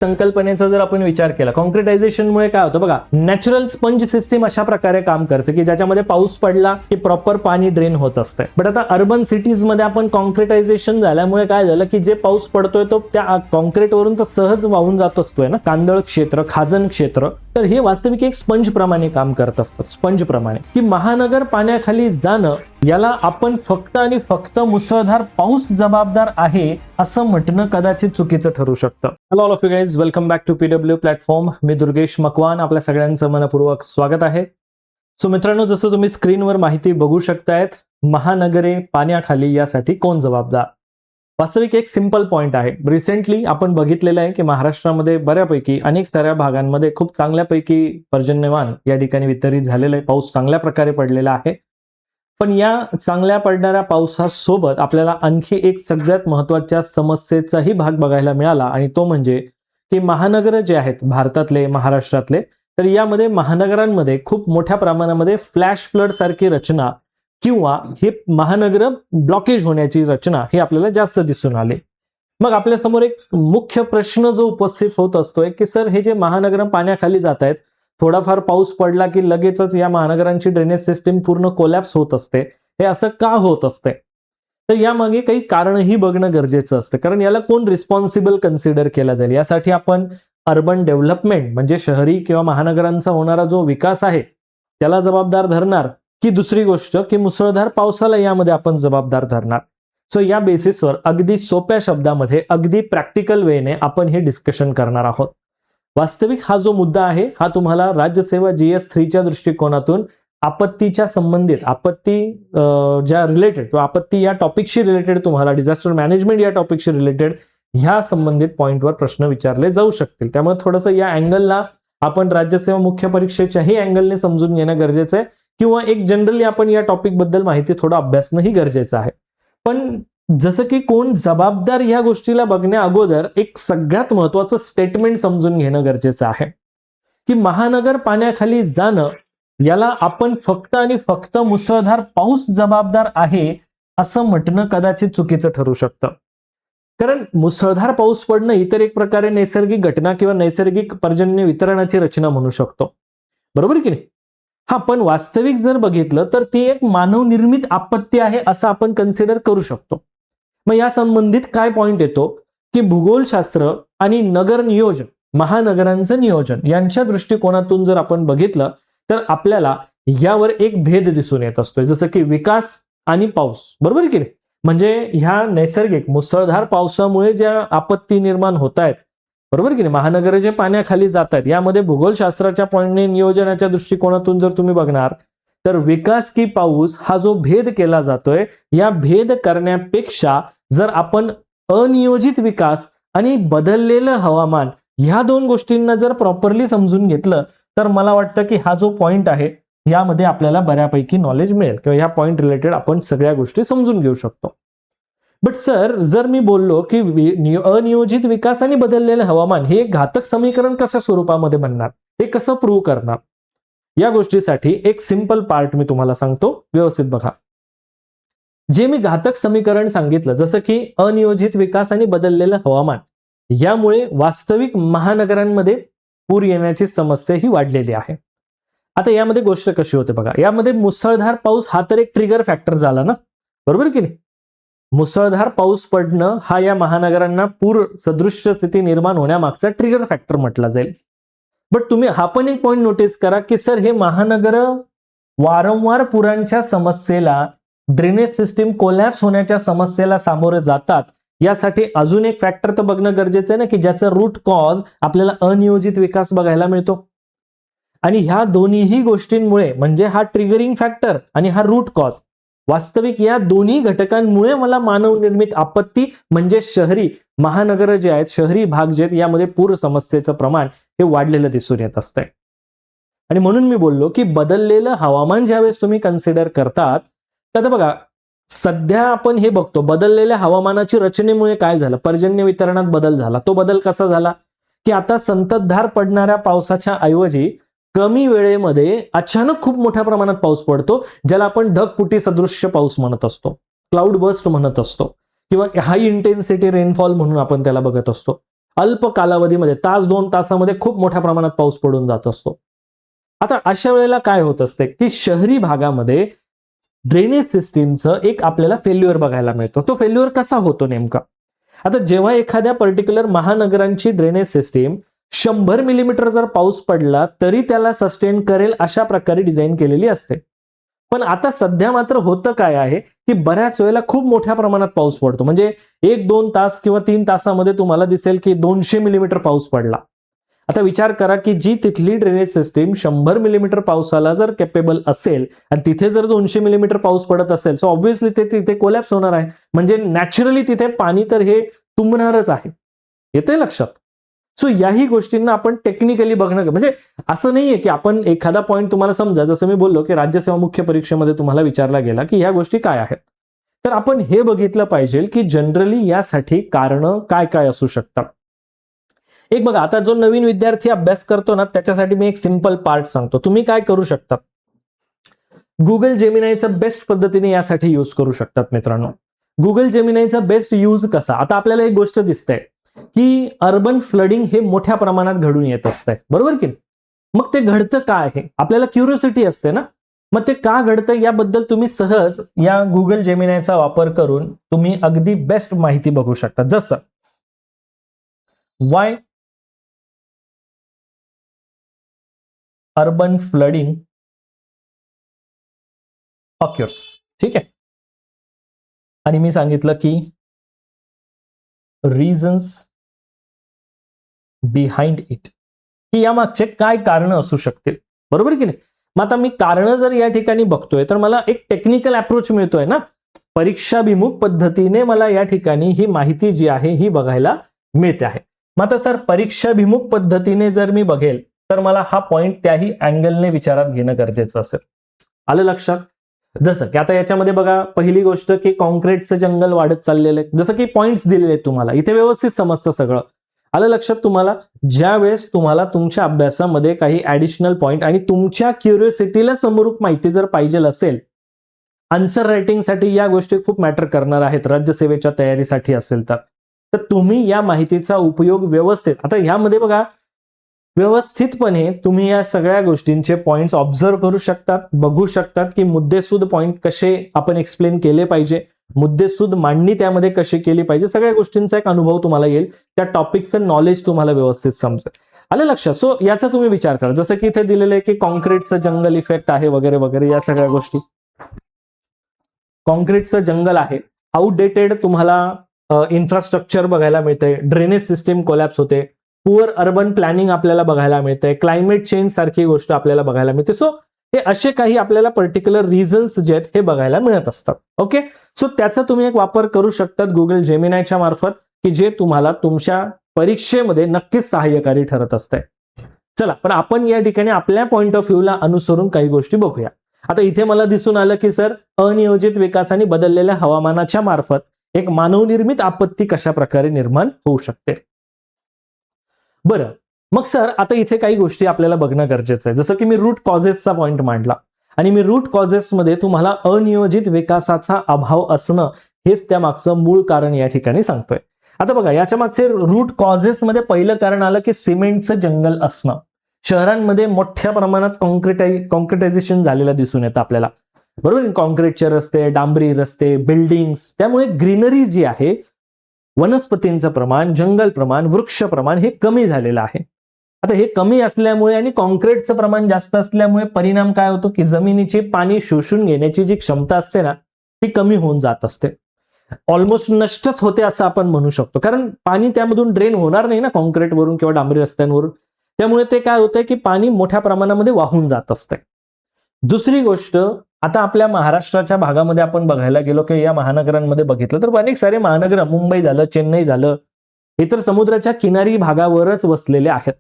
संकल्पनेचा जर आपण विचार केला, कॉन्क्रिटायझेशनमुळे काय होतं बघा, नॅचरल स्पंज सिस्टीम अशा प्रकारे काम करते की ज्याच्यामध्ये पाऊस पडला की प्रॉपर पाणी ड्रेन होत असते. बट आता अर्बन सिटीज मध्ये आपण कॉन्क्रिटायझेशन झाल्यामुळे काय झालं की जे पाऊस पडतोय तो त्या कॉन्क्रीटवरून तर सहज वाहून जात असतोय ना, कांदळ क्षेत्र, खाजण क्षेत्र, तर हे वास्तविक एक स्पंज प्रमाणे काम करत असतात. स्पंज प्रमाणे की महानगर पाण्याखाली जाणं याला आपण फक्त आणि फक्त मुसळधार पाऊस जबाबदार आहे असं म्हटणं कदाचित चुकीचं ठरू शकतं. Hello all of you guys, welcome back to PW platform. मी दुर्गेश मकवान, आपल्या सगळ्यांचं मनपूर्वक स्वागत आहे. सो मित्रांनो, जसं तुम्ही स्क्रीनवर माहिती बघू शकतायत, महानगरे पाण्याखाली यासाठी कोण जबाबदार. वास्तविक एक सिंपल पॉइंट आहे. रिसेंटली आपण बघितलेलं आहे की महाराष्ट्रामध्ये बऱ्यापैकी अनेक साऱ्या भागांमध्ये खूप चांगल्यापैकी पर्जन्यमान या ठिकाणी वितरित झालेलं आहे. पाऊस चांगल्या प्रकारे पडलेला आहे. पण या चांगल्या पडणाऱ्या पावसासोबत आपल्याला आणखी एक सगळ्यात महत्त्वाच्या समस्येचाही भाग बघायला मिळाला, आणि तो म्हणजे की महानगर जे आहेत भारतातले, महाराष्ट्रातले, तर यामध्ये महानगरांमध्ये खूप मोठ्या प्रमाणामध्ये फ्लॅश फ्लड सारखी रचना किंवा हे महानगर ब्लॉकेज होण्याची रचना हे आपल्याला जास्त दिसून आले. मग आपल्यासमोर एक मुख्य प्रश्न जो उपस्थित होत असतोय की सर, हे जे महानगर पाण्याखाली जात आहेत, थोडाफार पाऊस पडला की लगेचच या महानगरांची ड्रेनेज सिस्टीम पूर्ण कोलॅप्स होत असते, हे असं का होत असते? तर यामागे काही कारणही बघणं गरजेचं असतं, कारण याला कोण रिस्पॉन्सिबल कन्सिडर केला जाईल. यासाठी आपण अर्बन डेव्हलपमेंट म्हणजे शहरी किंवा महानगरांचा होणारा जो विकास आहे त्याला जबाबदार धरणार, की दुसरी गोष्ट की मुसळधार पावसाला यामध्ये आपण जबाबदार धरणार. सो या बेसिसवर अगदी सोप्या शब्दामध्ये, अगदी प्रॅक्टिकल वेने आपण हे डिस्कशन करणार आहोत. वास्तविक हा जो मुद्दा आहे हा तुम्हाला राज्यसेवा GS3च्या दृष्टिकोनातून आपत्तीच्या संबंधित, आपत्ती ज्या रिलेटेड किंवा आपत्ती या टॉपिकशी रिलेटेड, तुम्हाला डिझास्टर मॅनेजमेंट या टॉपिकशी रिलेटेड ह्या संबंधित पॉइंटवर प्रश्न विचारले जाऊ शकतील. त्यामुळे थोडंसं या अँगलला आपण राज्यसेवा मुख्य परीक्षेच्याही अँगलने समजून घेणं गरजेचं आहे, किंवा एक जनरली आपण या टॉपिक बद्दल माहिती थोडं अभ्यासणंही गरजेचं आहे. पण जसं की कोण जबाबदार या गोष्टीला बघण्या अगोदर एक सगळ्यात महत्वाचं स्टेटमेंट समजून घेणं गरजेचं आहे की महानगर पाण्याखाली जाणं याला आपण फक्त आणि फक्त मुसळधार पाऊस जबाबदार आहे असं म्हटणं कदाचित चुकीचं ठरू शकतं. कारण मुसळधार पाऊस पडणं ही तर एक प्रकारे नैसर्गिक घटना किंवा नैसर्गिक पर्जन्य वितरणाची रचना म्हणू शकतो, बरोबर की नाही? हा, पण वास्तविक जर बघितलं तर ती एक मानवनिर्मित आपत्ती आहे असं आपण कन्सिडर करू शकतो. मग या संबंधित काय पॉइंट येतो की भूगोलशास्त्र आणि नगर नियोजन, महानगरांचं नियोजन यांच्या दृष्टिकोनातून जर आपण बघितलं तर आपल्याला यावर एक भेद दिसून येत असतो, जसं की विकास आणि पाऊस, बरोबर की नाही? म्हणजे ह्या नैसर्गिक मुसळधार पावसामुळे ज्या आपत्ती निर्माण होत आहेत, बरोबर की नाही, महानगर जे पाण्याखाली जात आहेत, यामध्ये भूगोलशास्त्राच्या पॉइंटने, नियोजनाच्या दृष्टिकोनातून जर तुम्ही बघणार तर विकास की पाऊस हा जो भेद केला जातोय, या भेद करण्यापेक्षा जर आपण अनियोजित विकास आणि बदललेलं हवामान ह्या दोन गोष्टींना जर प्रॉपरली समजून घेतलं तर मला वाटतं की हा जो पॉइंट आहे यामध्ये आपल्याला बऱ्यापैकी नॉलेज मिळेल, किंवा या पॉइंट रिलेटेड आपण सगळ्या गोष्टी समजून घेऊ शकतो. बट सर, जर मी बोललो की अनियोजित विकास आणि बदललेलं हवामान हे एक घातक समीकरण कशा स्वरूपामध्ये बनणार, हे कसं प्रूव्ह करणार, या गोष्टीसाठी एक सिंपल पार्ट मी तुम्हाला सांगतो, व्यवस्थित बघा. जे मी घातक समीकरण सांगितलं, जसं की अनियोजित विकास आणि बदललेलं हवामान, यामुळे वास्तविक महानगरांमध्ये पूर येण्याची समस्या ही वाढलेली आहे. आता यामध्ये गोष्ट कशी होते बघा, यामध्ये मुसळधार पाऊस हा तर एक ट्रिगर फॅक्टर झाला ना, बरोबर की नाही? मुसळधार पाऊस पडणं हा या महानगरांना पूर सदृश्य स्थिती निर्माण होण्यामागचा ट्रिगर फॅक्टर म्हटला जाईल. बट तुम्ही हा पण एक पॉइंट नोटीस करा की सर, हे महानगर वारंवार पुरांच्या समस्येला, ड्रेनेज सिस्टीम कोलॅप्स होण्याच्या समस्येला सामोरे जातात. यासाठी अजून एक फॅक्टर तर बघणं गरजेचं आहे ना, की ज्याचं रूट कॉज आपल्याला अनियोजित विकास बघायला मिळतो. आणि ह्या दोन्हीही गोष्टींमुळे, म्हणजे हा ट्रिगरिंग फॅक्टर आणि हा रूट कॉज, वास्तविक या दोन्ही घटकांमुळे मला मानवनिर्मित आपत्ती म्हणजे शहरी महानगर जे आहेत, शहरी भाग जे आहेत, यामध्ये पूर समस्येचं प्रमाण हे वाढलेलं दिसून येत असतंय. आणि म्हणून मी बोललो की बदललेलं हवामान ज्यावेळेस तुम्ही कन्सिडर करतात, तर बघा सध्या आपण हे बघतो, बदललेल्या हवामानाची रचनेमुळे काय झालं, पर्जन्य वितरणात बदल झाला. तो बदल कसा झाला की आता संततधार पडणाऱ्या पावसाच्या ऐवजी कमी वेळेमध्ये अचानक खूप मोठ्या प्रमाणात पाऊस पडतो, ज्याला आपण ढगफुटी सदृश्य पाऊस म्हणत असतो, क्लाउड बर्स्ट म्हणत असतो, किंवा हाय इंटेन्सिटी रेनफॉल म्हणून आपण त्याला बघत असतो. अल्प कालावधीमध्ये तास 2 तासामध्ये खूप मोठ्या प्रमाणात पाऊस पडून जात असतो. आता अशा वेळेला काय होत असते की शहरी भागामध्ये ड्रेनेज सिस्टीमचं एक आपल्याला फेल्युअर बघायला मिळतो. तो फेल्युअर कसा होतो नेमका? आता जेव्हा एखाद्या पर्टिक्युलर महानगरांची ड्रेनेज सिस्टीम 100 मिलीमीटर जर पाऊस पडला तरी त्याला सस्टेन करेल अशा प्रकारे डिझाईन केलेली असते. पण आता सध्या मात्र होतं काय आहे की बऱ्याच वेळेला खूप मोठ्या प्रमाणात पाऊस पडतो. म्हणजे 1-2 तास किंवा 3 तासामध्ये तुम्हाला दिसेल की 200 मिलीमीटर पाऊस पडला. आता विचार करा की जी तिथली ड्रेनेज सिस्टीम 100 मिलीमीटर पावसाला जर कॅपेबल असेल आणि तिथे जर 200 मिलीमीटर पाऊस पडत असेल सो ऑब्व्हियसली ते तिथे कोलॅप्स होणार आहे. म्हणजे नॅचरली तिथे पाणी तर हे तुंबणारच आहे. येते लक्षात? सो याही गोष्टींना आपण टेक्निकली बघणं, म्हणजे असं नाहीये की आपण एखादा पॉईंट तुम्हाला समजा, जसं मी बोललो की राज्यसेवा मुख्य परीक्षेमध्ये तुम्हाला विचारला गेला की ह्या गोष्टी काय आहेत, तर आपण हे बघितलं पाहिजे की जनरली यासाठी कारणं काय काय असू शकतात. एक बघा, आता जो नवीन विद्यार्थी अभ्यास करतो ना त्याच्यासाठी मी एक सिंपल पार्ट सांगतो. तुम्ही काय करू शकता, गुगल जेमिनायचा बेस्ट पद्धतीने यासाठी यूज करू शकतात मित्रांनो. गुगल जेमिनायचा बेस्ट यूज कसा? आता आपल्याला एक गोष्ट दिसते की अर्बन फ्लडिंग हे मोठ्या प्रमाणात घडून येत असतंय, बरोबर की? मग ते घडतं काय आहे आपल्याला क्युरिओसिटी असते ना. मग ते का घडतं याबद्दल तुम्ही सहज या गुगल जेमिनायचा वापर करून तुम्ही अगदी बेस्ट माहिती बघू शकता. जसं वाय अर्बन फ्लडिंग ऑक्युर्स, ठीक आहे. आणि मी सांगितलं की रिझन्स बिहाइंड इट, की यामागचे काय कारण असू शकतील, बरोबर की नाही? मग आता मी कारण जर या ठिकाणी बघतोय तर मला एक टेक्निकल अप्रोच मिळतोय ना, परीक्षाभिमुख पद्धतीने मला या ठिकाणी ही माहिती जी आहे ही बघायला मिळते आहे. मग आता सर परीक्षाभिमुख पद्धतीने जर मी बघेल तर मला हा पॉइंट त्याही अँगलने विचारात घेणं गरजेचं असेल. आलं लक्षात? जसं की आता याच्यामध्ये बघा, पहिली गोष्ट की कॉन्क्रीटचं जंगल वाढत चाललेलं आहे. जसं की पॉइंट्स दिलेले आहेत तुम्हाला, इथे व्यवस्थित समजतं सगळं. आलं लक्षात तुम्हाला? ज्या वेळेस तुम्हाला तुमच्या अभ्यासामध्ये काही ऍडिशनल पॉइंट आणि तुमच्या क्युरिओसिटीला समरूप माहिती जर पाहिजे असेल, आन्सर रायटिंगसाठी या गोष्टी खूप मॅटर करणार आहेत, राज्यसेवेच्या तयारीसाठी असेल तर तुम्ही या माहितीचा उपयोग व्यवस्थित, आता ह्यामध्ये बघा व्यवस्थितपणे तुम्ही या सगळ्या गोष्टींचे पॉइंट्स ऑब्झर्व करू शकतात, बघू शकतात की मुद्देसूद पॉइंट कसे आपण एक्सप्लेन केले पाहिजे, मुद्देसूद मांडणी त्यामध्ये कशी केली पाहिजे, सगळ्या गोष्टींचा एक अनुभव तुम्हाला येईल, त्या टॉपिकचं नॉलेज तुम्हाला व्यवस्थित समजेल. आलं लक्षात? सो याचा तुम्ही विचार करा. जसं की इथे दिलेलं आहे की कॉन्क्रीटचं जंगल इफेक्ट आहे वगैरे वगैरे, या सगळ्या गोष्टी. कॉन्क्रीटचं जंगल आहे, आउटडेटेड तुम्हाला इन्फ्रास्ट्रक्चर बघायला मिळते, ड्रेनेज सिस्टीम कोलॅप्स होते, पुअर अर्बन प्लॅनिंग आपल्याला बघायला मिळते, क्लायमेट चेंज सारखी गोष्ट आपल्याला बघायला मिळते. सो हे असे काही आपल्याला पर्टिक्युलर रिझन्स जे आहेत हे बघायला मिळत असतात. ओके, सो त्याचा तुम्ही एक वापर करू शकतात गुगल जेमिनायच्या मार्फत, की जे तुम्हाला तुमच्या परीक्षेमध्ये नक्कीच सहाय्यकारी ठरत असते. चला, पण आपण या ठिकाणी आपल्या पॉइंट ऑफ व्ह्यूला अनुसरून काही गोष्टी बघूया. आता इथे मला दिसून आलं की सर अनियोजित विकास आणि बदललेल्या हवामानाच्या मार्फत एक मानवनिर्मित आपत्ती कशा प्रकारे निर्माण होऊ शकते. बरं, मग सर आता इथे काही गोष्टी आपल्याला बघणं गरजेचं आहे. जसं की मी रूट कॉजेसचा पॉइंट मांडला आणि मी रूट कॉजेसमध्ये तुम्हाला अनियोजित विकासाचा अभाव असणं हेच त्या मागचं मूळ कारण या ठिकाणी सांगतोय. आता बघा, याच्या मागचे रूट कॉजेसमध्ये पहिलं कारण आलं की सिमेंटचं जंगल असणं. शहरांमध्ये मोठ्या प्रमाणात कॉन्क्रिटायझेशन झालेलं दिसून येतं आपल्याला, बरोबर? कॉन्क्रीटचे रस्ते, डांबरी रस्ते, बिल्डिंग्स, त्यामुळे ग्रीनरी जी आहे, वनस्पतींचं प्रमाण, जंगल प्रमाण, वृक्ष प्रमाण हे कमी झालेलं आहे. आता हे कमी असल्यामुळे आणि कॉन्क्रीटचं प्रमाण जास्त असल्यामुळे परिणाम काय होतो की जमिनीची पाणी शोषून घेण्याची जी क्षमता असते ना ती कमी होऊन जात असते, ऑलमोस्ट नष्टच होते असं आपण म्हणू शकतो. कारण पाणी त्यामधून ड्रेन होणार नाही ना कॉन्क्रीटवरून किंवा डांबरी रस्त्यांवरून, त्यामुळे ते काय होतंय की पाणी मोठ्या प्रमाणामध्ये वाहून जात असते. दुसरी गोष्ट, आता आपल्या महाराष्ट्राच्या भागामध्ये आपण बघायला गेलो की या महानगरांमध्ये बघितलं तर अनेक सारे महानगर, मुंबई झालं, चेन्नई झालं, हे तर समुद्राच्या किनारी भागावरच वसलेले आहेत.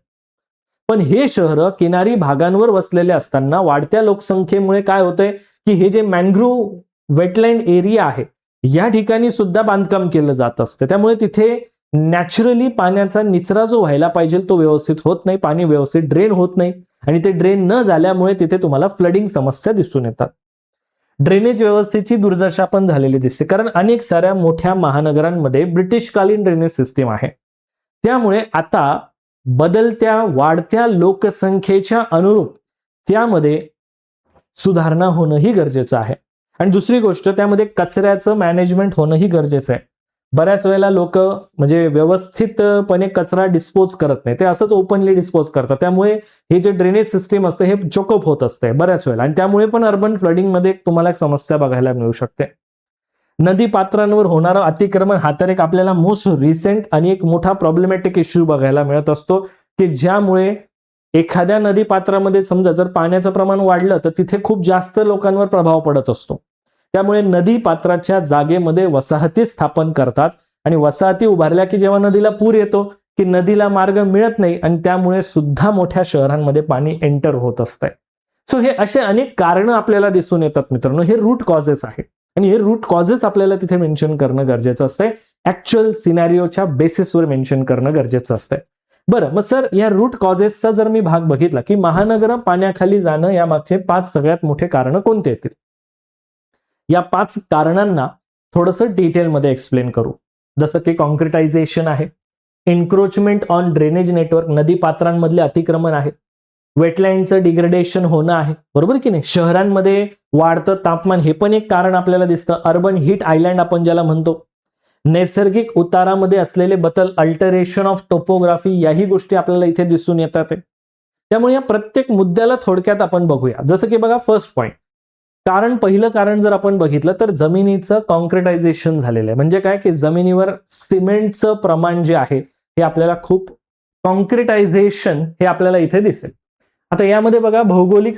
पण हे शहर किनारी भागांवर वसलेले असताना वाढत्या लोकसंख्येमुळे काय होतंय की हे जे मॅनग्रोव्ह वेटलँड एरिया आहे या ठिकाणी सुद्धा बांधकाम केलं जात असतं. त्यामुळे तिथे नॅचरली पाण्याचा निचरा जो व्हायला पाहिजे तो व्यवस्थित होत नाही, पाणी व्यवस्थित ड्रेन होत नाही आणि ते ड्रेन न झाल्यामुळे तिथे तुम्हाला फ्लडिंग समस्या दिसून येतात. ड्रेनेज व्यवस्थेची दुर्दशा पण झालेली दिसते, कारण अनेक साऱ्या मोठ्या महानगरांमध्ये ब्रिटिशकालीन ड्रेनेज सिस्टीम आहे. त्यामुळे आता बदलत्या वाढत्या लोकसंख्येच्या अनुरूप त्यामध्ये सुधारणा होणंही गरजेचं आहे. आणि दुसरी गोष्ट, त्यामध्ये कचऱ्याचं मॅनेजमेंट होणंही गरजेचं आहे. बऱ्याच वेळेला लोक म्हणजे व्यवस्थितपणे कचरा डिस्पोज करत नाही, ते असंच ओपनली डिस्पोज करतात. त्यामुळे हे जे ड्रेनेज सिस्टीम असते हे चोकअप होत असते बऱ्याच वेळेला, आणि त्यामुळे पण अर्बन फ्लडिंगमध्ये तुम्हाला एक समस्या बघायला मिळू शकते. नदी पात्रांवर होणारं अतिक्रमण हा तर एक आपल्याला मोस्ट रिसेंट आणि एक मोठा प्रॉब्लेमॅटिक इश्यू बघायला मिळत असतो, की ज्यामुळे एखाद्या नदी पात्रामध्ये समजा जर पाण्याचं प्रमाण वाढलं तर तिथे खूप जास्त लोकांवर प्रभाव पडत असतो. त्यामुळे नदी पात्राच्या जागेमध्ये वसाहती स्थापन करतात, आणि वसाहती उभारल्या की जेव्हा नदीला पूर येतो की नदीला मार्ग मिळत नाही, आणि त्यामुळे सुद्धा मोठ्या शहरांमध्ये पाणी एंटर होत असतंय. सो हे असे अनेक कारणं आपल्याला दिसून येतात मित्रांनो. हे रूट कॉजेस आहे, आणि हे रूट कॉजेस आपल्याला तिथे मेन्शन करणं गरजेचं असतंय. ऍक्च्युअल सिनारिओच्या बेसिसवर मेन्शन करणं गरजेचं असतंय. बरं, मग सर या रूट कॉजेसचा जर मी भाग बघितला की महानगरं पाण्याखाली जाणं यामागचे 5 सगळ्यात मोठे कारण कोणते येतील, या 5 कारणांना थोडंसं डिटेलमध्ये एक्सप्लेन करू. जसं की कॉन्क्रिटायझेशन आहे, एन्क्रोचमेंट ऑन ड्रेनेज नेटवर्क, नदी पात्रांमधले अतिक्रमण आहे, वेटलँडचं डिग्रेडेशन होणं आहे, बरोबर की नाही. शहरांमध्ये वाढतं तापमान हे पण एक कारण आपल्याला दिसतं. अर्बन हीट आयलँड आपण ज्याला म्हणतो. नैसर्गिक उतारामध्ये असलेले बदल, अल्टरेशन ऑफ टोपोग्राफी, याही गोष्टी आपल्याला इथे दिसून येतात. त्यामुळे या प्रत्येक मुद्द्याला थोडक्यात आपण बघूया. जसं की बघा, फर्स्ट पॉइंट, पहिलं कारण जर आपण बघितलं तर जमिनीचं कॉन्क्रिटायझेशन झालेलं आहे. म्हणजे काय की जमिनीवर सिमेंटचं प्रमाण जे आहे हे आपल्याला खूप कॉन्क्रिटायझेशन हे आपल्याला इथे दिसेल. आता यामध्ये बघा भौगोलिक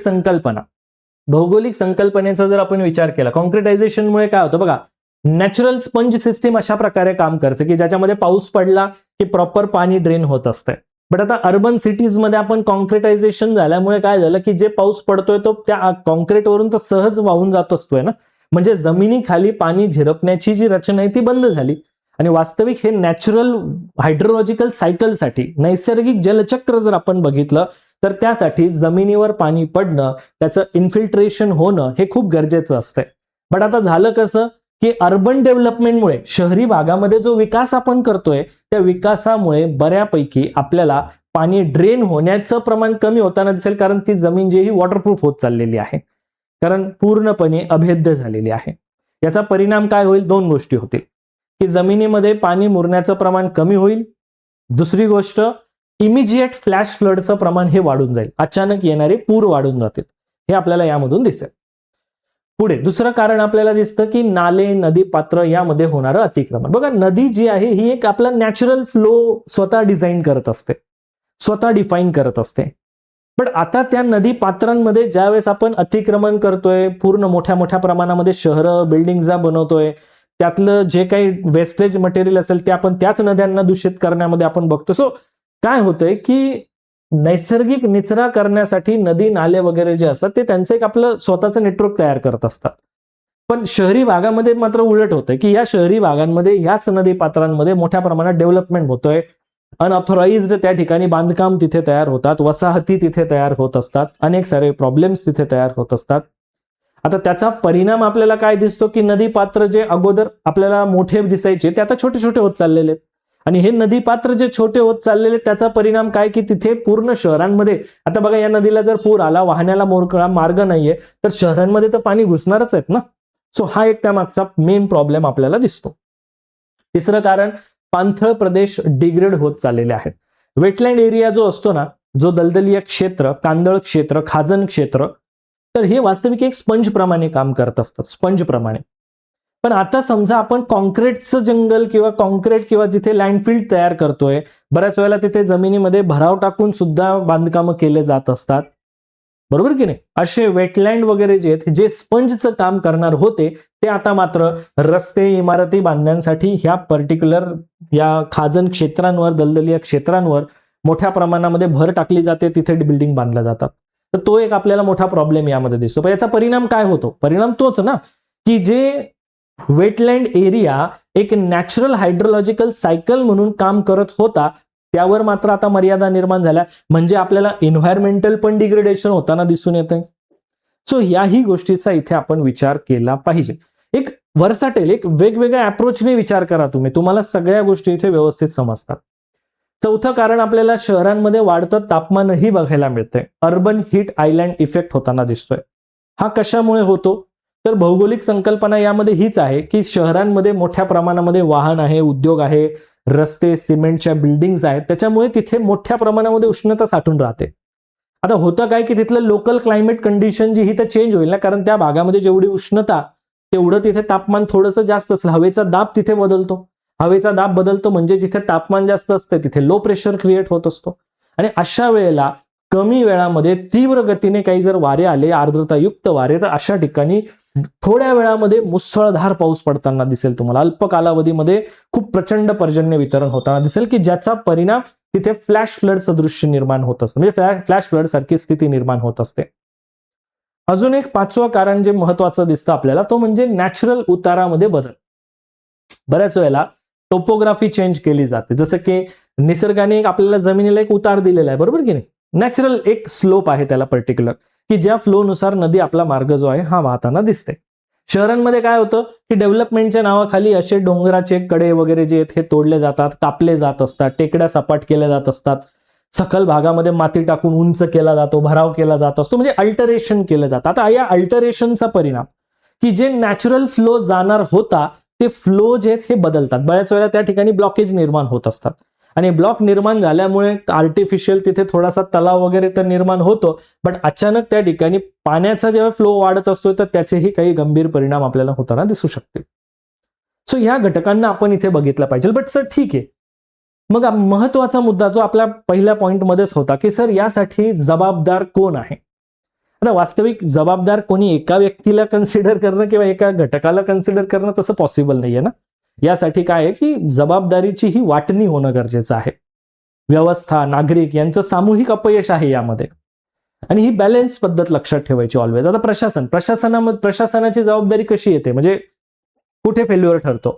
संकल्पनेचा जर आपण विचार केला, कॉन्क्रिटायझेशनमुळे काय होतं बघा, नॅचरल स्पंज सिस्टीम अशा प्रकारे काम करते की ज्याच्यामध्ये पाऊस पडला की प्रॉपर पाणी ड्रेन होत असते. बट आता अर्बन सिटीजमध्ये आपण कॉन्क्रिटायझेशन झाल्यामुळे काय झालं की जे पाऊस पडतोय तो त्या कॉन्क्रीटवरून तर सहज वाहून जात असतोय ना, म्हणजे जमिनीखाली पाणी झिरपण्याची जी रचना आहे ती बंद झाली. आणि वास्तविक हे नॅचरल हायड्रोलॉजिकल सायकलसाठी, नैसर्गिक जलचक्र जर आपण बघितलं तर त्यासाठी जमिनीवर पाणी पडणं, त्याचं इन्फिल्ट्रेशन होणं हे खूप गरजेचं असतंय. बट आता झालं कसं की अर्बन डेव्हलपमेंटमुळे, शहरी भागामध्ये जो विकास आपण करतोय त्या विकासामुळे बऱ्यापैकी आपल्याला पाणी ड्रेन होण्याचं प्रमाण कमी होताना दिसेल, कारण ती जमीन जी ही वॉटरप्रूफ होत चाललेली आहे, कारण पूर्णपणे अभेद्य झालेली आहे. याचा परिणाम काय होईल, 2 गोष्टी होतील की जमिनीमध्ये पाणी मुरण्याचं प्रमाण कमी होईल. दुसरी गोष्ट, इमिजिएट फ्लॅश फ्लडचं प्रमाण हे वाढून जाईल, अचानक येणारे पूर वाढून जातील, हे आपल्याला यामधून दिसेल. पुढे दुसरं कारण आपल्याला दिसतं की नाले, नदी पात्र यामध्ये होणारं अतिक्रमण. बघा, नदी जी आहे ही एक आपला नॅचरल फ्लो स्वतः डिझाईन करत असते, स्वतः डिफाईन करत असते. पण आता त्या नदी पात्रांमध्ये ज्यावेळेस आपण अतिक्रमण करतोय, पूर्ण मोठ्या मोठ्या प्रमाणामध्ये शहरं, बिल्डिंग्स बनवतोय, त्यातलं जे काही वेस्टेज मटेरियल असेल ते आपण त्याच नद्यांना दूषित करण्यामध्ये आपण बघतो. सो काय होतंय की नैसर्गिक निचरा करण्यासाठी नदी नाले वगैरे जे असतात ते त्यांचं एक आपलं स्वतःचं नेटवर्क तयार करत असतात. पण शहरी भागामध्ये मात्र उलट होतंय की या शहरी भागांमध्ये याच नदी पात्रांमध्ये मोठ्या प्रमाणात डेव्हलपमेंट होतोय, अनऑथोराइज्ड त्या ठिकाणी बांधकाम तिथे तयार होतात, वसाहती तिथे तयार होत असतात, अनेक सारे प्रॉब्लेम्स तिथे तयार होत असतात. आता त्याचा परिणाम आपल्याला काय दिसतो की नदी पात्र जे अगोदर आपल्याला मोठे दिसायचे ते आता छोटे छोटे होत चाललेले आहेत. आणि हे नदी पात्र जे छोटे होत चाललेले त्याचा परिणाम काय की तिथे पूर्ण शहरांमध्ये, आता बघा या नदीला जर पूर आला, वाहण्याला मोकळा मार्ग नाहीये तर शहरांमध्ये तर पाणी घुसणारच आहेत ना. सो हा एक त्यामागचा मेन प्रॉब्लेम आपल्याला दिसतो. तिसरं कारण, पाणथळ प्रदेश डिग्रेड होत चाललेले आहेत. वेटलँड एरिया जो असतो ना, जो दलदलीय क्षेत्र, कांदळ क्षेत्र, खाजण क्षेत्र, तर हे वास्तविक एक स्पंज प्रमाणे काम करत असतात, स्पंज प्रमाणे. पण आता समजा आपण कॉन्क्रीटचं जंगल किंवा कॉन्क्रीट किंवा जिथे लँडफिल्ड तयार करतोय, बऱ्याच वेळेला तिथे जमिनीमध्ये भराव टाकून सुद्धा बांधकामं केले जात असतात, बरोबर की नाही. असे वेटलँड वगैरे जे आहेत, जे स्पंजचं काम करणार होते ते आता मात्र रस्ते, इमारती बांधण्यासाठी ह्या पर्टिक्युलर या खाजण क्षेत्रांवर, दलदलीय क्षेत्रांवर मोठ्या प्रमाणामध्ये भर टाकली जाते, तिथे बिल्डिंग बांधल्या जातात. तर तो एक आपल्याला मोठा प्रॉब्लेम यामध्ये दिसतो. पण याचा परिणाम काय होतो, परिणाम तोच ना की जे वेटलँड एरिया एक नॅचरल हायड्रोलॉजिकल सायकल म्हणून काम करत होता त्यावर मात्र आता मर्यादा निर्माण झाल्या, म्हणजे आपल्याला एन्व्हायरमेंटल पण डिग्रेडेशन होताना दिसून येते. सो याही गोष्टीचा इथे आपण विचार केला पाहिजे. एक वर्साटेल, एक वेगवेगळ्या अप्रोचने विचार करा तुम्हाला सगळ्या गोष्टी इथे व्यवस्थित समजतात. चौथं कारण आपल्याला शहरांमध्ये वाढतं तापमानही बघायला मिळतंय. अर्बन हीट आयलँड इफेक्ट होताना दिसतोय. हा कशामुळे होतो? तर भौगोलिक संकल्पना यामध्ये हीच आहे की शहरांमध्ये मोठ्या प्रमाणामध्ये वाहन आहे, उद्योग आहे, रस्ते, सिमेंटच्या बिल्डिंग्स आहेत, त्याच्यामुळे तिथे मोठ्या प्रमाणामध्ये उष्णता साठून राहते. आता होतं काय की तिथलं लोकल क्लायमेट कंडिशन जी ही तर चेंज होईल ना, कारण त्या भागामध्ये जेवढी उष्णता तेवढं तिथे तापमान थोडंसं जास्त असलं, हवेचा दाब तिथे बदलतो. हवेचा दाब बदलतो म्हणजे जिथे तापमान जास्त असतं तिथे लो प्रेशर क्रिएट होत असतो. आणि अशा वेळेला कमी वेळामध्ये तीव्र गतीने काही जर वारे आले, आर्द्रतायुक्त वारे, तर अशा ठिकाणी थोड्या वेळामध्ये मुसळधार पाऊस पडताना दिसेल तुम्हाला. अल्प कालावधीमध्ये खूप प्रचंड पर्जन्य वितरण होताना दिसेल की ज्याचा परिणाम तिथे फ्लॅश फ्लड सदृश्य निर्माण होत असतं, म्हणजे फ्लॅश फ्लड सारखी स्थिती निर्माण होत असते. अजून एक पाचवं कारण जे महत्वाचं दिसतं आपल्याला, तो म्हणजे नॅचरल उतारामध्ये बदल. बऱ्याच वेळेला टोपोग्राफी चेंज केली जाते, जसं की निसर्गाने आपल्याला जमिनीला एक उतार दिलेला आहे, बरोबर की नाही. नॅचरल एक स्लोप आहे त्याला पर्टिक्युलर, की ज्या फ्लोनुसार नदी आपला मार्ग जो आहे हा वाहताना दिसते. शहरांमध्ये काय होतं की डेव्हलपमेंटच्या नावाखाली असे डोंगराचे कडे वगैरे जे आहेत हे तोडले जातात, कापले जात असतात, टेकड्या सपाट केल्या जात असतात, सखल भागामध्ये माती टाकून उंच केला जातो, भराव केला जात असतो, म्हणजे अल्टरेशन केलं जातं. आता या अल्टरेशनचा परिणाम की जे नॅचरल फ्लो जाणार होता ते फ्लो जे आहेत हे बदलतात. बऱ्याच वेळा त्या ठिकाणी ब्लॉकेज निर्माण होत असतात आणि ब्लॉक निर्माण झाल्यामुळे आर्टिफिशियल तिथे थोडासा तलाव वगैरे तर निर्माण होतो, बट अचानक त्या ठिकाणी पाण्याचा जेव्हा फ्लो वाढत असतो तर त्याचेही काही गंभीर परिणाम आपल्याला होताना दिसू शकतील. सो ह्या घटकांना आपण इथे बघितलं पाहिजे. बट सर ठीक आहे, मग महत्वाचा मुद्दा जो आपल्या पहिल्या पॉइंटमध्येच होता की सर यासाठी जबाबदार कोण आहे. आता वास्तविक जबाबदार कोणी एका व्यक्तीला कन्सिडर करणं किंवा एका घटकाला कन्सिडर करणं तसं पॉसिबल नाहीये ना. यासाठी काय आहे की जबाबदारीची ही वाटणी होणं गरजेचं आहे. व्यवस्था, नागरिक यांचं सामूहिक अपयश आहे यामध्ये, आणि ही बॅलन्स पद्धत लक्षात ठेवायची ऑलवेज. आता प्रशासनाची जबाबदारी कशी येते, म्हणजे कुठे फेल्युअर ठरतो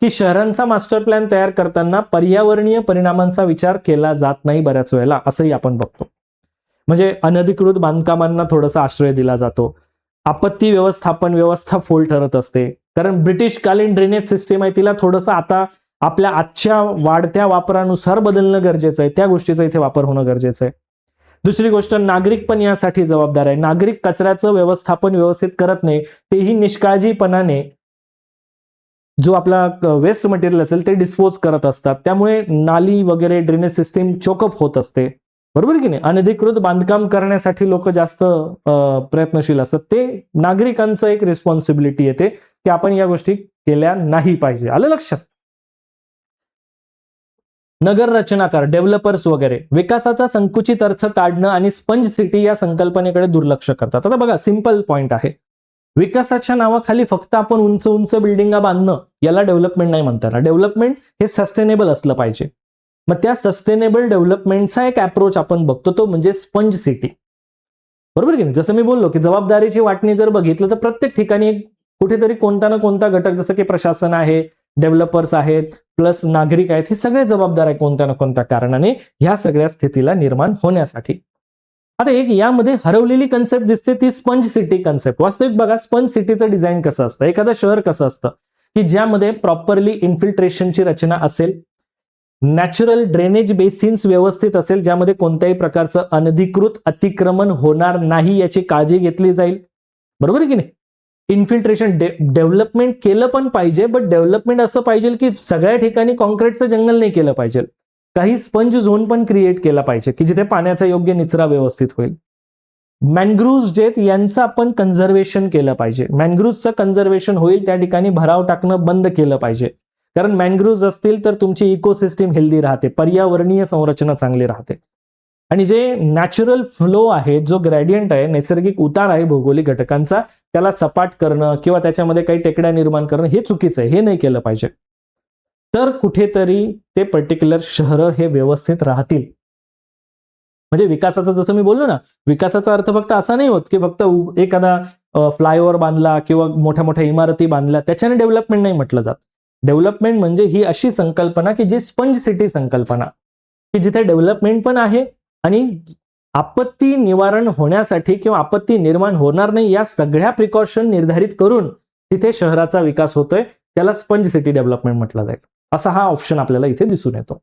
की शहरांचा मास्टर प्लॅन तयार करताना पर्यावरणीय परिणामांचा विचार केला जात नाही बऱ्याच वेळेला, असंही आपण बघतो. म्हणजे अनधिकृत बांधकामांना थोडासा आश्रय दिला जातो. आपत्ती व्यवस्थापन व्यवस्था फोल ठरत असते, कारण ब्रिटिश कालीन ड्रेनेज सिस्टीम आहे तिला थोडंसं आता आपल्या आजच्या वाढत्या वापरानुसार बदलणं गरजेचं आहे. त्या गोष्टीचा इथे वापर होणं गरजेचं आहे. दुसरी गोष्ट, नागरिक पण यासाठी जबाबदार आहे. नागरिक कचऱ्याचं व्यवस्थापन व्यवस्थित करत नाही, तेही निष्काळजीपणाने जो आपला वेस्ट मटेरियल असेल ते डिस्पोज करत असतात. त्यामुळे नाली वगैरे ड्रेनेज सिस्टीम चोकअप होत असते, बरोबर की नाही. अनधिकृत बांधकाम करण्यासाठी लोक जास्त प्रयत्नशील असतात. ते नागरिकांचं एक रिस्पॉन्सिबिलिटी येते की आपण या गोष्टी केल्या नाही पाहिजे. आलं लक्षात. नगर रचनाकार, डेव्हलपर्स वगैरे विकासाचा संकुचित अर्थ काढणं आणि स्पंज सिटी या संकल्पनेकडे दुर्लक्ष करतात. आता बघा, सिंपल पॉइंट आहे, विकासाच्या नावाखाली फक्त आपण उंच उंच बिल्डिंगा बांधणं याला डेव्हलपमेंट नाही म्हणता येणार. डेव्हलपमेंट हे सस्टेनेबल असलं पाहिजे. मग त्या सस्टेनेबल डेव्हलपमेंटचा एक अप्रोच आपण बघतो, तो म्हणजे स्पंज सिटी, बरोबर की नाही. जसं मी बोललो की जबाबदारीची वाटणी जर बघितलं तर प्रत्येक ठिकाणी कुठेतरी कोणता ना कोणता घटक, जसं की प्रशासन आहे, डेव्हलपर्स आहेत, प्लस नागरिक आहेत, हे सगळे जबाबदार आहे कोणत्या ना कोणत्या कारणाने ह्या सगळ्या स्थितीला निर्माण होण्यासाठी. आता एक यामध्ये हरवलेली कन्सेप्ट दिसते, ती स्पंज सिटी कन्सेप्ट. वास्तविक बघा, स्पंज सिटीचं डिझाईन कसं असतं, एखादं शहर कसं असतं की ज्यामध्ये प्रॉपरली इन्फिल्ट्रेशनची रचना असेल, नॅचरल ड्रेनेज बेसिन्स व्यवस्थित असेल, ज्यामध्ये कोणत्याही प्रकारचं अनधिकृत अतिक्रमण होणार नाही याची काळजी घेतली जाईल, बरोबर की नाही. इन्फिल्ट्रेशन डेव्हलपमेंट केलं पण पाहिजे, बट डेव्हलपमेंट असं पाहिजे की सगळ्या ठिकाणी कॉन्क्रीटचं जंगल नाही केलं पाहिजे. काही स्पंज झोन पण क्रिएट केला पाहिजे की जिथे पाण्याचा योग्य निचरा व्यवस्थित होईल. मॅनग्रुव्ज जे आहेत यांचं आपण कन्झर्वेशन केलं पाहिजे. मॅनग्रुव्जचं कन्झर्वेशन होईल त्या ठिकाणी भराव टाकणं बंद केलं पाहिजे, कारण मॅनग्रुव्ज असतील तर तुमची इकोसिस्टीम हेल्दी राहते, पर्यावरणीय संरचना चांगली राहते. आणि जे नॅचरल फ्लो आहे, जो ग्रेडियंट आहे, नैसर्गिक उतार आहे भौगोलिक घटकांचा, त्याला सपाट करणं किंवा त्याच्यामध्ये काही टेकड्या निर्माण करणं हे चुकीचं आहे, हे नाही केलं पाहिजे. तर कुठेतरी ते पर्टिक्युलर शहरं हे व्यवस्थित राहतील. म्हणजे विकासाचं जसं मी बोललो ना, विकासाचा अर्थ फक्त असा नाही होत की फक्त एखादा फ्लायओव्हर बांधला किंवा मोठ्या मोठ्या इमारती बांधल्या त्याच्याने डेव्हलपमेंट नाही म्हटलं जात. डेव्हलपमेंट म्हणजे ही अशी संकल्पना की जी स्पंज सिटी संकल्पना, की जिथे डेव्हलपमेंट पण आहे आणि आपत्ती निवारण होण्यासाठी किंवा आपत्ती निर्माण होणार नाही या सगळ्या प्रिकॉशन निर्धारित करून तिथे शहराचा विकास होतोय, त्याला स्पंज सिटी डेव्हलपमेंट म्हटलं जाईल. असा हा ऑप्शन आपल्याला इथे दिसून येतो.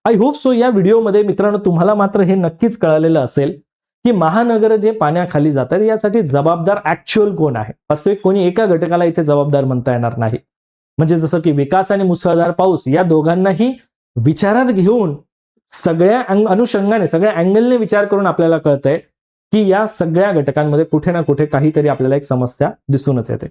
आय होप सो या व्हिडिओमध्ये मित्रांनो तुम्हाला मात्र हे नक्कीच कळालेलं असेल की महानगर जे पाण्याखाली जातात यासाठी जबाबदार ऍक्च्युअल कोण आहे. वास्तविक कोणी एका घटकाला इथे जबाबदार म्हणता येणार नाही. म्हणजे जसं की विकास आणि मुसळधार पाऊस या दोघांनाही विचारात घेऊन सगळ्या अनुषंगाने सगळ्या अँगलने विचार करून आपल्याला कळतंय की या सगळ्या घटकांमध्ये कुठे ना कुठे काहीतरी आपल्याला एक समस्या दिसूनच येते.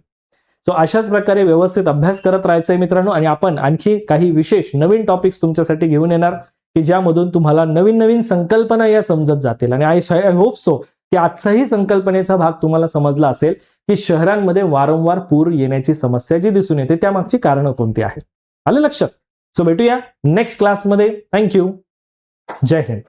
सो अशाच प्रकारे व्यवस्थित अभ्यास करत राहायचंय मित्रांनो, आणि आपण आणखी काही विशेष नवीन टॉपिक्स तुमच्यासाठी घेऊन येणार की ज्यामधून तुम्हाला नवीन नवीन संकल्पना या समजत जातील. आणि आय होप सो की आजचाही संकल्पनेचा भाग तुम्हाला समजला असेल की शहरांमध्ये वारंवार पूर येण्याची समस्या जी दिसून येते त्यामागची कारणं कोणती आहेत. आलं लक्षात? सो भेटूया नेक्स्ट क्लासमध्ये. थँक्यू. जय हिंद.